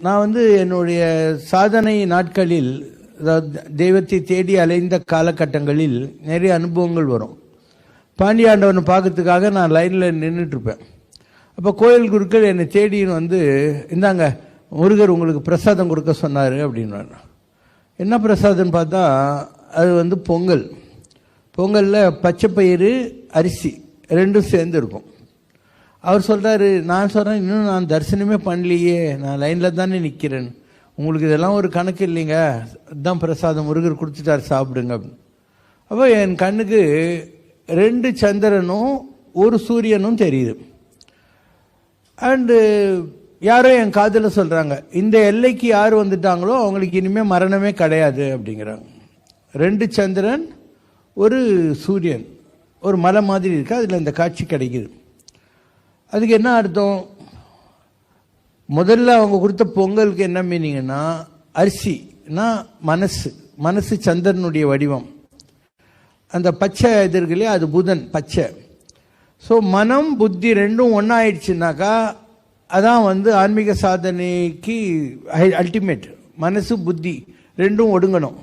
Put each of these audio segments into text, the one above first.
நான் என்னுடைய சாதனை நாட்களில், அதாவது தெய்வத்தை தேடி அலைந்த காலகட்டங்களில் நிறைய அனுபவங்கள் வரும். பாண்டியாண்டவனை பார்க்கறதுக்காக நான் லைனில் நின்றுட்டுருப்பேன். அப்போ கோயில் குருக்கள் என்னை தேடின்னு இந்தாங்க முருகர் உங்களுக்கு பிரசாதம் கொடுக்க சொன்னார் அப்படின்னு. என்ன பிரசாதம்னு பார்த்தா அது பொங்கல். பொங்கலில் பச்சை பயிறு அரிசி ரெண்டும் சேர்ந்து இருக்கும். அவர் சொல்கிறாரு, நான் சொல்கிறேன் இன்னும் நான் தரிசனமே பண்ணலையே, நான் லைனில் தானே நிற்கிறேன், உங்களுக்கு இதெல்லாம் ஒரு கணக்கு இல்லைங்க, அதுதான் பிரசாதம் முருகர் கொடுத்துட்டார் சாப்பிடுங்க அப்படின்னு. அப்போ என் கண்ணுக்கு 2 சந்திரனும் 1 சூரியனும் தெரியுது. அண்டு யாரோ என் காதில் சொல்கிறாங்க, இந்த எல்லைக்கு யார் வந்துட்டாங்களோ அவங்களுக்கு இனிமேல் மரணமே கிடையாது அப்படிங்கிறாங்க. 2 சந்திரன் 1 சூரியன், ஒரு மலை மாதிரி இருக்குது, அதில் இந்த காட்சி கிடைக்குது. அதுக்கு என்ன அர்த்தம்? முதல்ல அவங்க கொடுத்த பொங்கலுக்கு என்ன மீனிங்னா, அரிசினா மனசு சந்திரனுடைய வடிவம். அந்த பச்சை இது இருக்கு இல்லையா, அது புதன் பச்சை. ஸோ மனம் புத்தி ரெண்டும் ஒன்றாயிடுச்சுனாக்கா அதான் ஆன்மீக சாதனைக்கு அல்டிமேட். மனசு புத்தி ரெண்டும் ஒடுங்கணும்.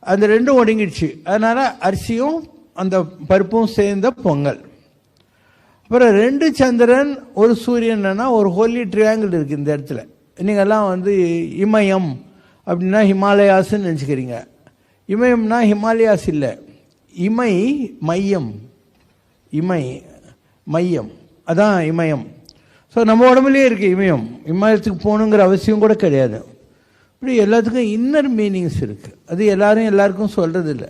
அந்த ரெண்டும் ஒடுங்கிடுச்சு. அதனால் அரிசியும் அந்த பருப்பும் சேர்ந்த பொங்கல். அப்புறம் 2 சந்திரன் 1 சூரியன்னா ஒரு ஹோலி ட்ரையாங்கிள் இருக்குது இந்த இடத்துல. நீங்கள்லாம் இமயம் அப்படின்னா ஹிமாலயாஸ்ன்னு நினச்சிக்கிறீங்க. இமயம்னா ஹிமாலயாஸ் இல்லை, இமை மையம், இமை மையம், அதான் இமயம். ஸோ நம்ம உடம்புலேயே இருக்குது இமயம். இமயத்துக்கு போகணுங்கிற அவசியம் கூட கிடையாது. இப்படி எல்லாத்துக்கும் இன்னர் மீனிங்ஸ் இருக்குது. அது எல்லாருக்கும் சொல்கிறது இல்லை.